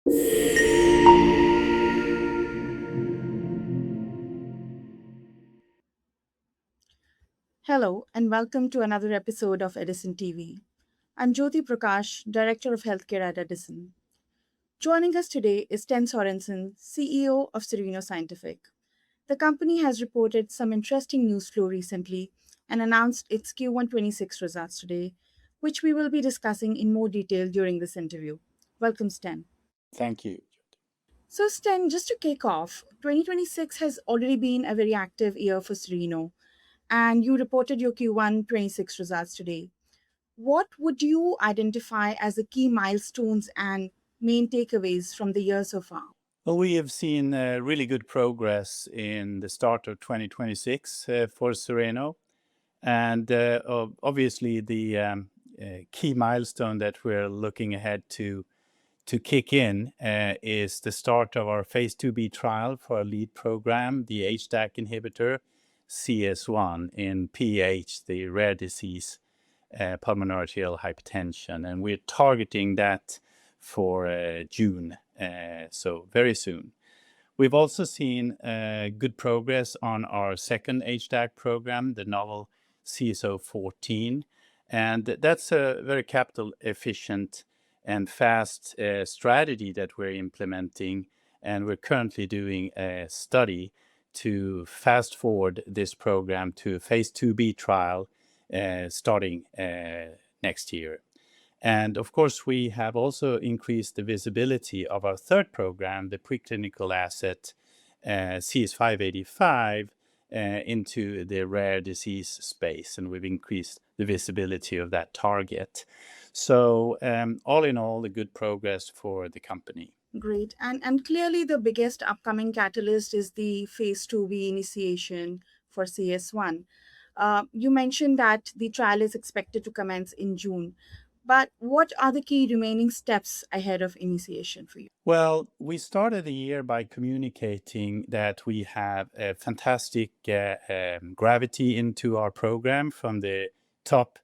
Hello, and welcome to another episode of Edison TV. I'm Jyoti Prakash, Director of Healthcare at Edison. Joining us today is Sten Sörensen, CEO of Cereno Scientific. The company has reported some interesting news flow recently and announced its Q1 26 results today, which we will be discussing in more detail during this interview. Welcome, Sten. Thank you. So, Sten, just to kick off, 2026 has already been a very active year for Cereno, and you reported your Q1 26 results today. What would you identify as the key milestones and main takeaways from the year so far? Well, we have seen really good progress in the start of 2026 for Cereno. And obviously, the key milestone that we're looking ahead to kick in is the start of our Phase IIb trial for our lead program, the HDAC inhibitor, CS1 in PH, the rare disease, pulmonary arterial hypertension. And we're targeting that for June, so very soon. We've also seen good progress on our second HDAC program, the novel CS014, and that's a very capital efficient and fast strategy that we're implementing, and we're currently doing a study to fast forward this program to a Phase IIb trial starting next year. And of course, we have also increased the visibility of our third program, the preclinical asset CS585, into the rare disease space, and we've increased the visibility of that target. So all in all, a good progress for the company. Great. And clearly, the biggest upcoming catalyst is the Phase IIb initiation for CS1. You mentioned that the trial is expected to commence in June. But what are the key remaining steps ahead of initiation for you? Well, we started the year by communicating that we have a fantastic gravity into our program from the top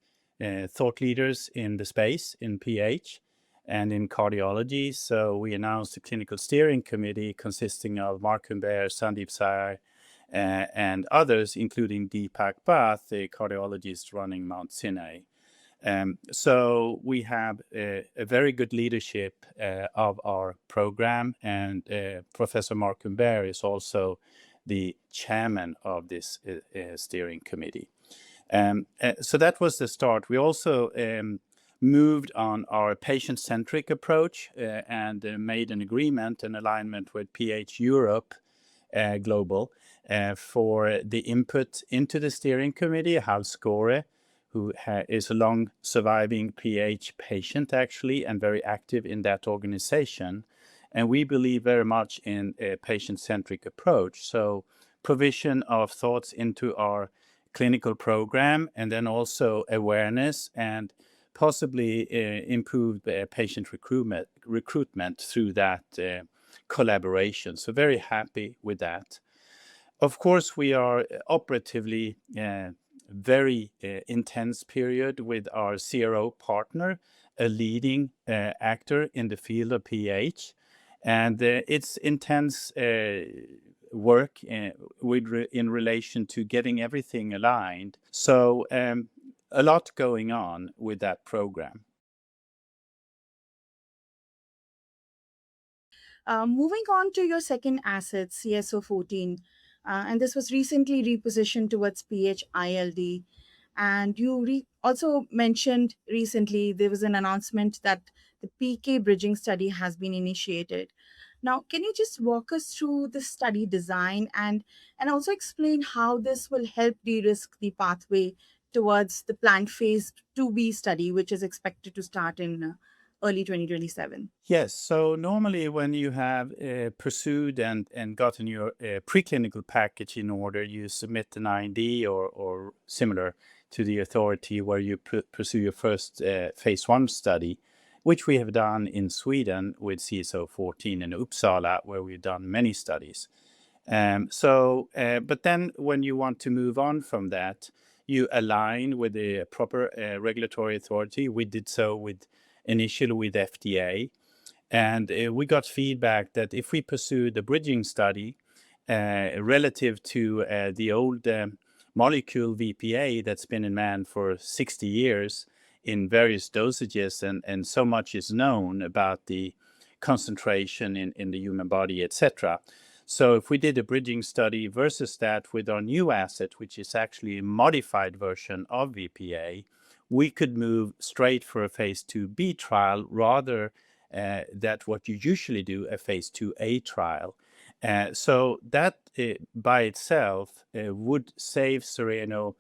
thought leaders in the space in PH and in cardiology. So we announced a clinical steering committee consisting of Mark Humbert, Sandeep Sai, and others, including Deepak Bath, the cardiologist running Mount Sinai. So we have a very good leadership of our program, and Professor Mark Humbert is also the chairman of this steering committee. So that was the start. We also moved on our patient-centric approach and made an agreement and alignment with PH Europe Global for the input into the steering committee, Hal Skore, who is a long surviving PH patient actually and very active in that organization. And we believe very much in a patient-centric approach. So provision of thoughts into our clinical program, and then also awareness and possibly improved patient recruitment through that collaboration. So very happy with that. Of course, we are operatively very intense period with our CRO partner, a leading actor in the field of PH. And it's intense work in relation to getting everything aligned. So a lot going on with that program. Moving on to your second asset, CS014, and this was recently repositioned towards PH-ILD. And you also mentioned recently there was an announcement that the PK bridging study has been initiated. Now, can you just walk us through the study design and also explain how this will help de-risk the pathway towards the planned Phase IIb study, which is expected to start in early 2027? Yes, so normally when you have pursued and gotten your preclinical package in order, you submit an IND or similar to the authority where you pursue your first Phase I study, which we have done in Sweden with CS014 in Uppsala, where we've done many studies. But then when you want to move on from that, you align with the proper regulatory authority. We did so initially with FDA. And we got feedback that if we pursue the bridging study relative to the old molecule VPA that's been in man for 60 years in various dosages, and so much is known about the concentration in the human body, etc. So if we did a bridging study versus that with our new asset, which is actually a modified version of VPA, we could move straight for a phase IIb trial rather that what you usually do, a phase IIa trial. So that by itself would save Cereno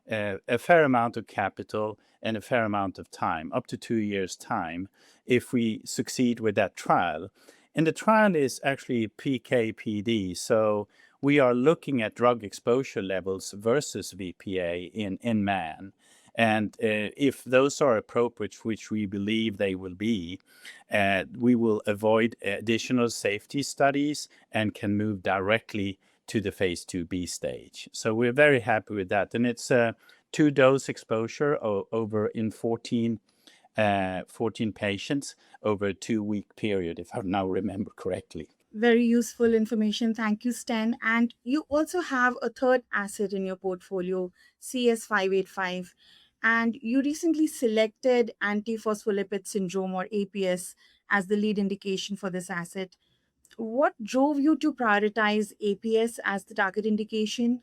a fair amount of capital and a fair amount of time, up to 2 years' time, if we succeed with that trial. And the trial is actually PK/PD, so we are looking at drug exposure levels versus VPA in man. And if those are appropriate, which we believe they will be, we will avoid additional safety studies and can move directly to the phase IIb stage. So we're very happy with that. And it's a 2-dose exposure over in 14 patients over a 2-week period, if I now remember correctly. Very useful information. Thank you, Sten. And you also have a third asset in your portfolio, CS585. And you recently selected antiphospholipid syndrome, or APS, as the lead indication for this asset. What drove you to prioritize APS as the target indication?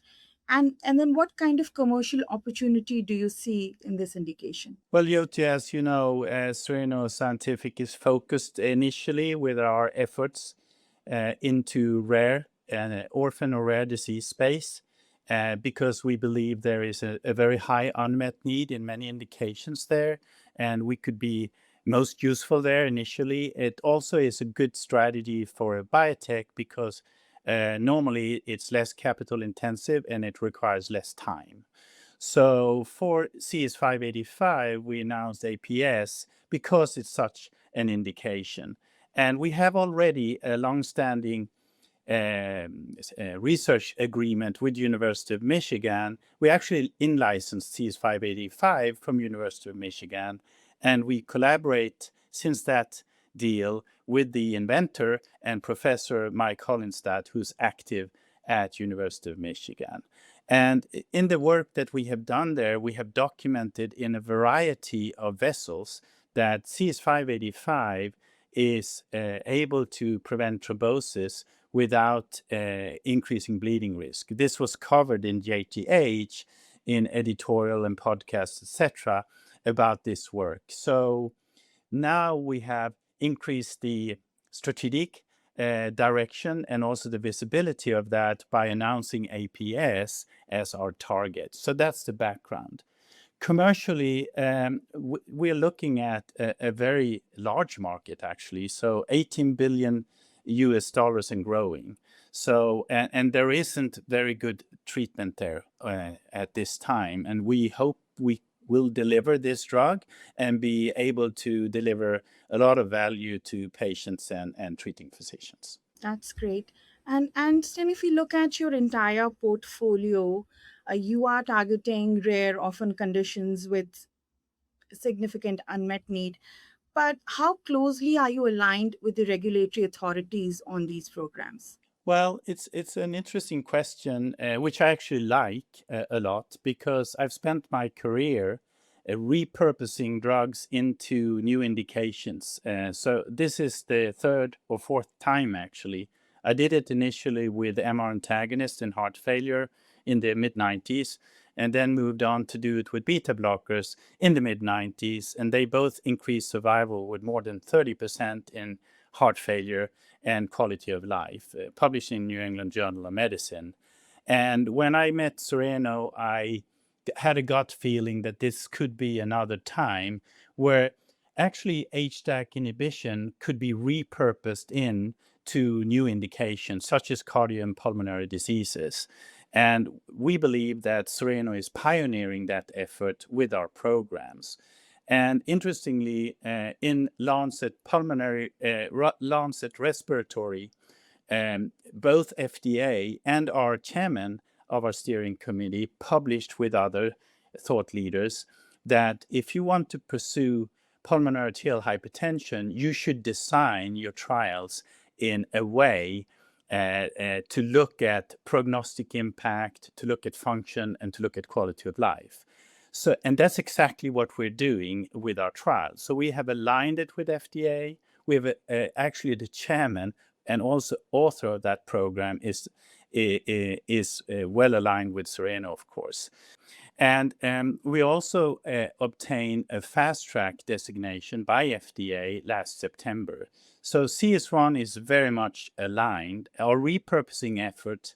And then what kind of commercial opportunity do you see in this indication? Well, Yoti, as you know, Cereno Scientific is focused initially with our efforts into rare and orphan or rare disease space because we believe there is a very high unmet need in many indications there, and we could be most useful there initially. It also is a good strategy for a biotech because normally it's less capital intensive and it requires less time. So for CS585, we announced APS because it's such an indication. And we have already a long-standing research agreement with University of Michigan. We actually in-licensed CS585 from University of Michigan, and we collaborate since that deal with the inventor and Professor Mike Hollenstadt, who's active at University of Michigan. And in the work that we have done there, we have documented in a variety of vessels that CS585 is able to prevent thrombosis without increasing bleeding risk. This was covered in JTH, in editorial and podcasts, etc., about this work. So now we have increased the strategic direction and also the visibility of that by announcing APS as our target. So that's the background. Commercially, we're looking at a very large market, actually. So $18 billion and growing. So, and there isn't very good treatment there at this time. And we hope we will deliver this drug and be able to deliver a lot of value to patients and treating physicians. That's great. And Sten, if you look at your entire portfolio, you are targeting rare, often conditions with significant unmet need. But how closely are you aligned with the regulatory authorities on these programs? Well, it's an interesting question, which I actually like a lot because I've spent my career repurposing drugs into new indications. So this is the third or fourth time, actually. I did it initially with MR antagonists in heart failure in the mid-90s, and then moved on to do it with beta blockers in the mid-90s, and they both increased survival with more than 30% in heart failure and quality of life, published in New England Journal of Medicine. And when I met Cereno, I had a gut feeling that this could be another time where actually HDAC inhibition could be repurposed in to new indications such as cardio and pulmonary diseases. And we believe that Cereno is pioneering that effort with our programs. And interestingly, in Lancet Respiratory, both FDA and our chairman of our steering committee published with other thought leaders that if you want to pursue pulmonary arterial hypertension, you should design your trials in a way to look at prognostic impact, to look at function, and to look at quality of life. So, and that's exactly what we're doing with our trials. So we have aligned it with FDA. We have actually the chairman and also author of that program is well aligned with Cereno, of course. And we also obtained a fast track designation by FDA last September. So CS1 is very much aligned. Our repurposing effort,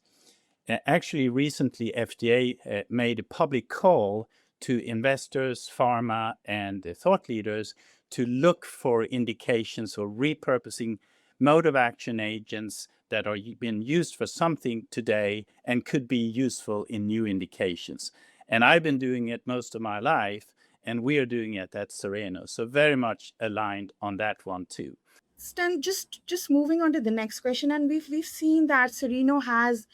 actually recently FDA made a public call to investors, pharma, and thought leaders to look for indications or repurposing mode of action agents that are being used for something today and could be useful in new indications. And I've been doing it most of my life, and we are doing it at Cereno. So very much aligned on that one too. Stan, just moving on to the next question, and we've seen that Cereno has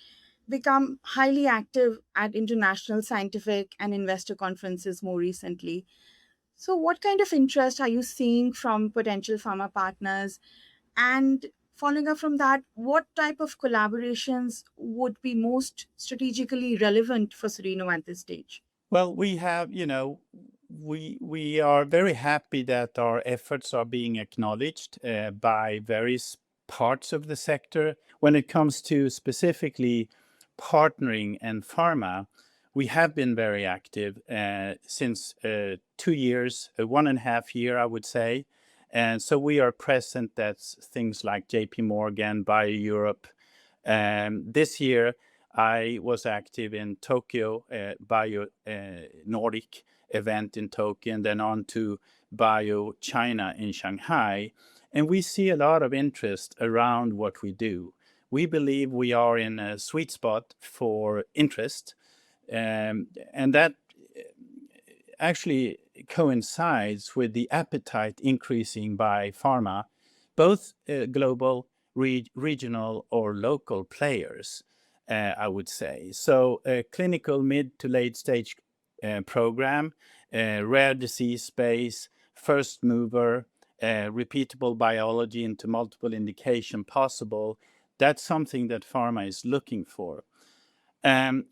become highly active at international scientific and investor conferences more recently. So, what kind of interest are you seeing from potential pharma partners? And following up from that, what type of collaborations would be most strategically relevant for Cereno at this stage? Well, we have, we are very happy that our efforts are being acknowledged by various parts of the sector. When it comes to specifically partnering and pharma, we have been very active since 2 years, 1.5 years, I would say. And so we are present at things like JP Morgan, Bio Europe. This year, I was active in Tokyo, Bio Nordic event in Tokyo, and then on to Bio China in Shanghai. And we see a lot of interest around what we do. We believe we are in a sweet spot for interest, and that actually coincides with the appetite increasing by pharma, both global, regional, or local players, I would say. So a clinical mid to late stage program, rare disease space, first mover, repeatable biology into multiple indication possible. That's something that pharma is looking for.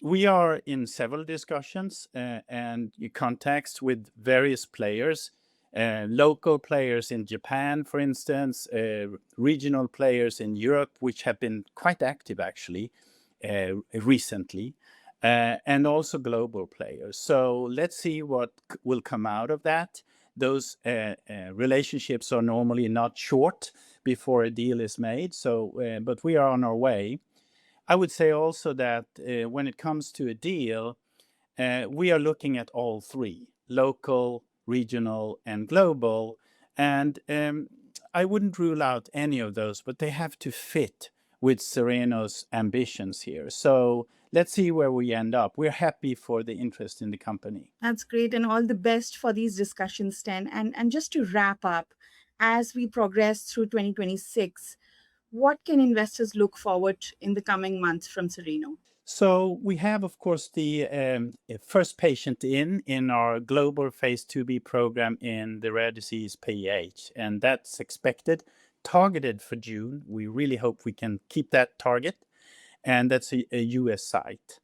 We are in several discussions and contacts with various players, local players in Japan, for instance, regional players in Europe, which have been quite active actually recently, and also global players. So let's see what will come out of that. Those relationships are normally not short before a deal is made. So, but we are on our way. I would say also that when it comes to a deal, we are looking at all three: local, regional, and global. And I wouldn't rule out any of those, but they have to fit with Cereno's ambitions here. So let's see where we end up. We're happy for the interest in the company. That's great, and all the best for these discussions, Sten. And just to wrap up, as we progress through 2026, what can investors look forward in the coming months from Cereno? So we have, of course, the first patient in our global Phase IIb program in the rare disease PH, and that's expected, targeted for June. We really hope we can keep that target, and that's a US site.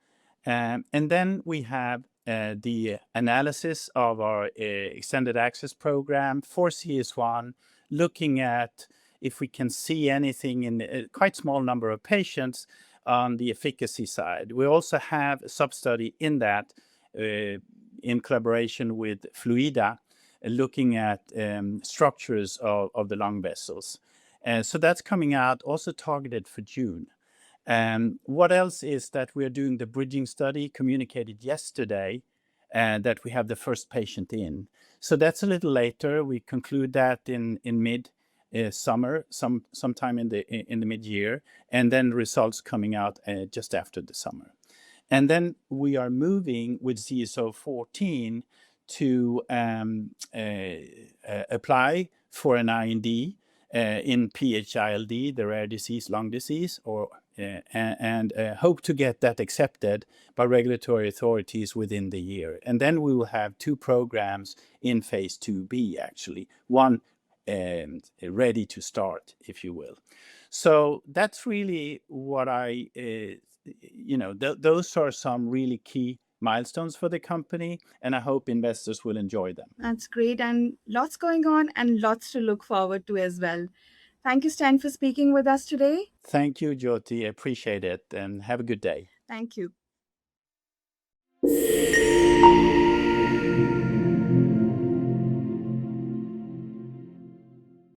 And then we have the analysis of our extended access program for CS1, looking at if we can see anything in a quite small number of patients on the efficacy side. We also have a sub-study in that in collaboration with Fluida, looking at structures of the lung vessels. So that's coming out, also targeted for June. What else is that we are doing the bridging study communicated yesterday, and that we have the first patient in. So that's a little later. We conclude that in mid summer, sometime in the mid-year, and then results coming out just after the summer. And then we are moving with CSO14 to apply for an IND in PH-ILD, the rare disease, lung disease, or and hope to get that accepted by regulatory authorities within the year. And then we will have 2 programs in Phase IIb, actually, one ready to start, if you will. So that's really what those are some really key milestones for the company, and I hope investors will enjoy them. That's great, and lots going on and lots to look forward to as well. Thank you, Stan, for speaking with us today. Thank you, Jyoti. Appreciate it, and have a good day. Thank you.